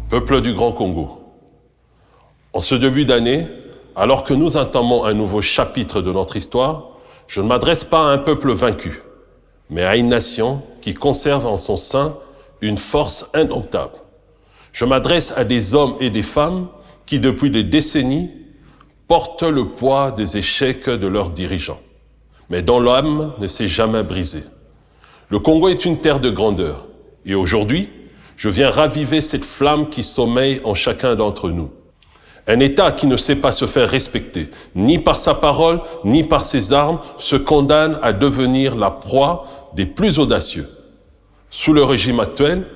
Peuple du Grand Congo, en ce début d'année, alors que nous entamons un nouveau chapitre de notre histoire, je ne m'adresse pas à un peuple vaincu, mais à une nation qui conserve en son sein une force indomptable. Je m'adresse à des hommes et des femmes qui, depuis des décennies, portent le poids des échecs de leurs dirigeants, mais dont l'âme ne s'est jamais brisée. Le Congo est une terre de grandeur, et aujourd'hui, je viens raviver cette flamme qui sommeille en chacun d'entre nous. Un État qui ne sait pas se faire respecter, ni par sa parole, ni par ses armes, se condamne à devenir la proie des plus audacieux. Sous le régime actuel,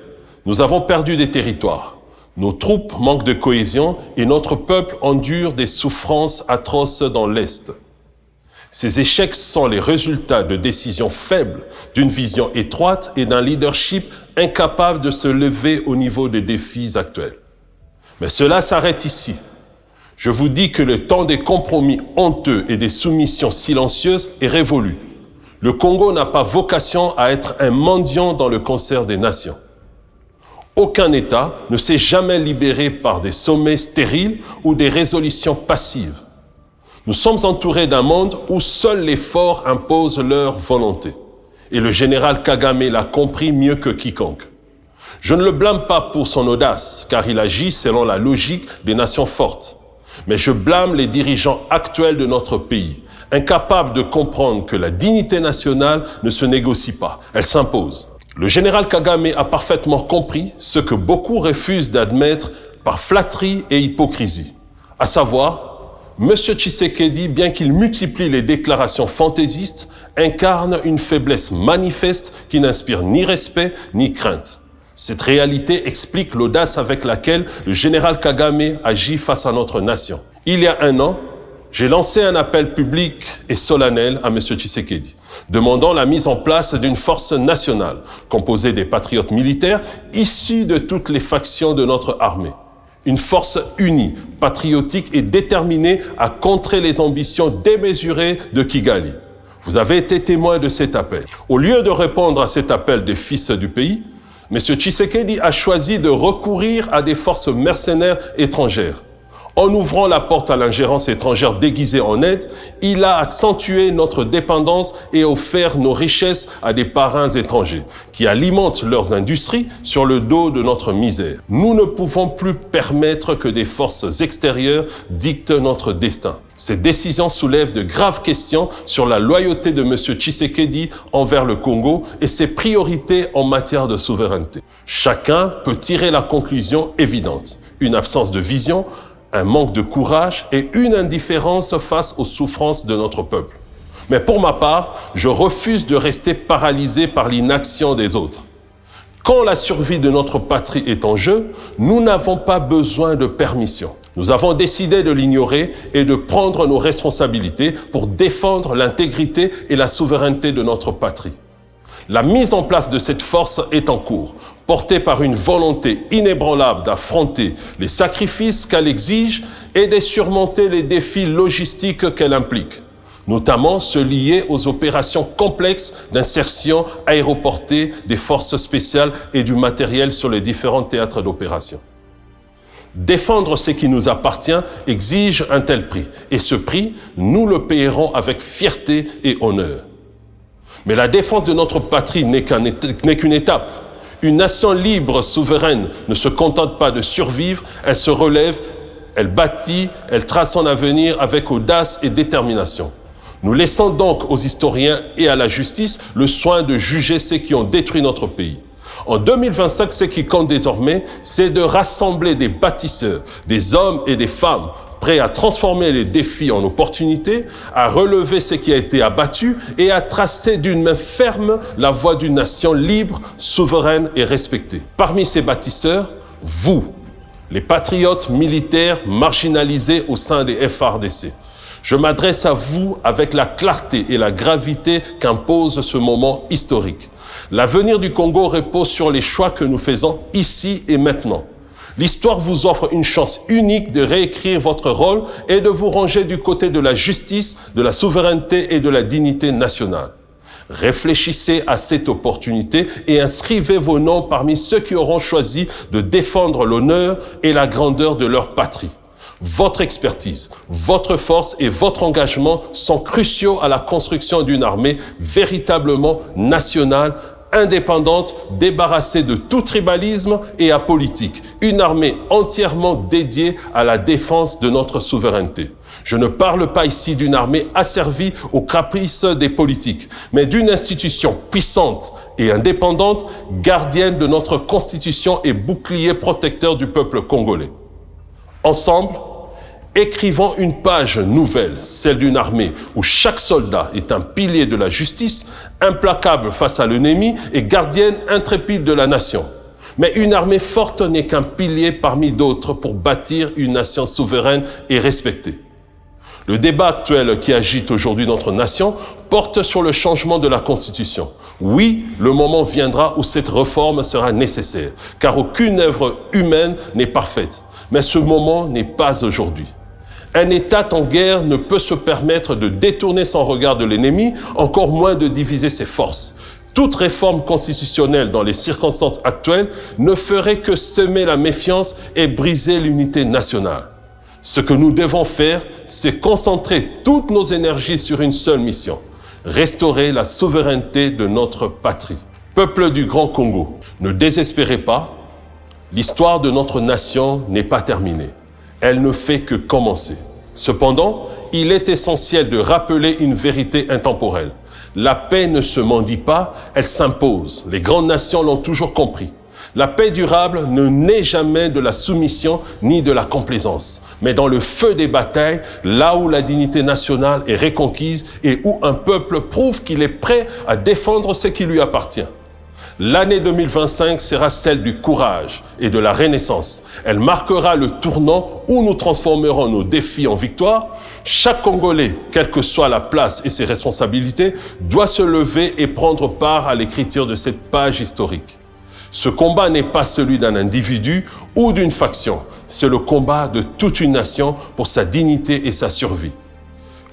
nous avons perdu des territoires. Nos troupes manquent de cohésion et notre peuple endure des souffrances atroces dans l'Est. Ces échecs sont les résultats de décisions faibles, d'une vision étroite et d'un leadership incapable de se lever au niveau des défis actuels. Mais cela s'arrête ici. Je vous dis que le temps des compromis honteux et des soumissions silencieuses est révolu. Le Congo n'a pas vocation à être un mendiant dans le concert des nations. Aucun État ne s'est jamais libéré par des sommets stériles ou des résolutions passives. Nous sommes entourés d'un monde où seuls les forts imposent leur volonté. Et le général Kagame l'a compris mieux que quiconque. Je ne le blâme pas pour son audace, car il agit selon la logique des nations fortes. Mais je blâme les dirigeants actuels de notre pays, incapables de comprendre que la dignité nationale ne se négocie pas, elle s'impose. Le général Kagame a parfaitement compris ce que beaucoup refusent d'admettre par flatterie et hypocrisie, à savoir M. Tshisekedi, bien qu'il multiplie les déclarations fantaisistes, incarne une faiblesse manifeste qui n'inspire ni respect ni crainte. Cette réalité explique l'audace avec laquelle le général Kagame agit face à notre nation. Il y a un an, j'ai lancé un appel public et solennel à M. Tshisekedi, demandant la mise en place d'une force nationale composée des patriotes militaires issus de toutes les factions de notre armée. Une force unie, patriotique et déterminée à contrer les ambitions démesurées de Kigali. Vous avez été témoin de cet appel. Au lieu de répondre à cet appel des fils du pays, M. Tshisekedi a choisi de recourir à des forces mercenaires étrangères. En ouvrant la porte à l'ingérence étrangère déguisée en aide, il a accentué notre dépendance et offert nos richesses à des parrains étrangers qui alimentent leurs industries sur le dos de notre misère. Nous ne pouvons plus permettre que des forces extérieures dictent notre destin. Ces décisions soulèvent de graves questions sur la loyauté de M. Tshisekedi envers le Congo et ses priorités en matière de souveraineté. Chacun peut tirer la conclusion évidente. Une absence de vision, un manque de courage et une indifférence face aux souffrances de notre peuple. Mais pour ma part, je refuse de rester paralysé par l'inaction des autres. Quand la survie de notre patrie est en jeu, nous n'avons pas besoin de permission. Nous avons décidé de l'ignorer et de prendre nos responsabilités pour défendre l'intégrité et la souveraineté de notre patrie. La mise en place de cette force est en cours, portée par une volonté inébranlable d'affronter les sacrifices qu'elle exige et de surmonter les défis logistiques qu'elle implique, notamment ceux liés aux opérations complexes d'insertion aéroportée des forces spéciales et du matériel sur les différents théâtres d'opération. Défendre ce qui nous appartient exige un tel prix, et ce prix, nous le payerons avec fierté et honneur. Mais la défense de notre patrie n'est qu'une étape. Une nation libre, souveraine, ne se contente pas de survivre, elle se relève, elle bâtit, elle trace son avenir avec audace et détermination. Nous laissons donc aux historiens et à la justice le soin de juger ceux qui ont détruit notre pays. En 2025, ce qui compte désormais, c'est de rassembler des bâtisseurs, des hommes et des femmes prêts à transformer les défis en opportunités, à relever ce qui a été abattu et à tracer d'une main ferme la voie d'une nation libre, souveraine et respectée. Parmi ces bâtisseurs, vous, les patriotes militaires marginalisés au sein des FARDC. Je m'adresse à vous avec la clarté et la gravité qu'impose ce moment historique. L'avenir du Congo repose sur les choix que nous faisons ici et maintenant. L'histoire vous offre une chance unique de réécrire votre rôle et de vous ranger du côté de la justice, de la souveraineté et de la dignité nationale. Réfléchissez à cette opportunité et inscrivez vos noms parmi ceux qui auront choisi de défendre l'honneur et la grandeur de leur patrie. Votre expertise, votre force et votre engagement sont cruciaux à la construction d'une armée véritablement nationale, indépendante, débarrassée de tout tribalisme et apolitique. Une armée entièrement dédiée à la défense de notre souveraineté. Je ne parle pas ici d'une armée asservie aux caprices des politiques, mais d'une institution puissante et indépendante, gardienne de notre constitution et bouclier protecteur du peuple congolais. Ensemble, écrivons une page nouvelle, celle d'une armée où chaque soldat est un pilier de la justice, implacable face à l'ennemi et gardienne intrépide de la nation. Mais une armée forte n'est qu'un pilier parmi d'autres pour bâtir une nation souveraine et respectée. Le débat actuel qui agite aujourd'hui notre nation porte sur le changement de la Constitution. Oui, le moment viendra où cette réforme sera nécessaire, car aucune œuvre humaine n'est parfaite. Mais ce moment n'est pas aujourd'hui. Un État en guerre ne peut se permettre de détourner son regard de l'ennemi, encore moins de diviser ses forces. Toute réforme constitutionnelle dans les circonstances actuelles ne ferait que semer la méfiance et briser l'unité nationale. Ce que nous devons faire, c'est concentrer toutes nos énergies sur une seule mission, restaurer la souveraineté de notre patrie. Peuple du Grand Congo, ne désespérez pas, l'histoire de notre nation n'est pas terminée. Elle ne fait que commencer. Cependant, il est essentiel de rappeler une vérité intemporelle. La paix ne se mendie pas, elle s'impose. Les grandes nations l'ont toujours compris. La paix durable ne naît jamais de la soumission ni de la complaisance, mais dans le feu des batailles, là où la dignité nationale est reconquise et où un peuple prouve qu'il est prêt à défendre ce qui lui appartient. L'année 2025 sera celle du courage et de la renaissance. Elle marquera le tournant où nous transformerons nos défis en victoire. Chaque Congolais, quelle que soit la place et ses responsabilités, doit se lever et prendre part à l'écriture de cette page historique. Ce combat n'est pas celui d'un individu ou d'une faction. C'est le combat de toute une nation pour sa dignité et sa survie.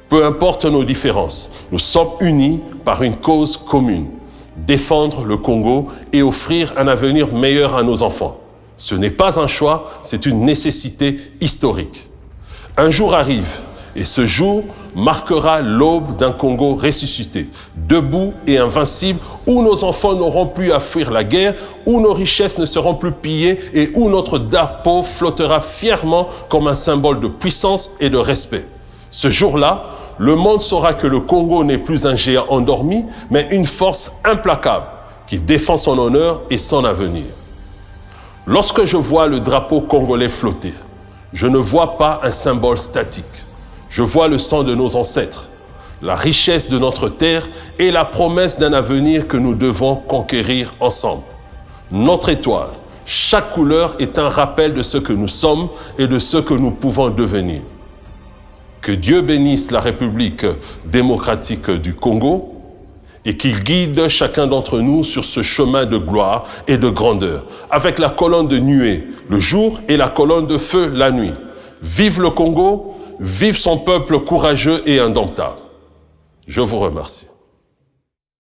Peu importe nos différences, nous sommes unis par une cause commune. Défendre le Congo et offrir un avenir meilleur à nos enfants. Ce n'est pas un choix, c'est une nécessité historique. Un jour arrive, et ce jour marquera l'aube d'un Congo ressuscité, debout et invincible, où nos enfants n'auront plus à fuir la guerre, où nos richesses ne seront plus pillées et où notre drapeau flottera fièrement comme un symbole de puissance et de respect. Ce jour-là, le monde saura que le Congo n'est plus un géant endormi, mais une force implacable qui défend son honneur et son avenir. Lorsque je vois le drapeau congolais flotter, je ne vois pas un symbole statique. Je vois le sang de nos ancêtres, la richesse de notre terre et la promesse d'un avenir que nous devons conquérir ensemble. Notre étoile, chaque couleur est un rappel de ce que nous sommes et de ce que nous pouvons devenir. Que Dieu bénisse la République démocratique du Congo et qu'il guide chacun d'entre nous sur ce chemin de gloire et de grandeur, avec la colonne de nuée le jour et la colonne de feu la nuit. Vive le Congo, vive son peuple courageux et indomptable. Je vous remercie.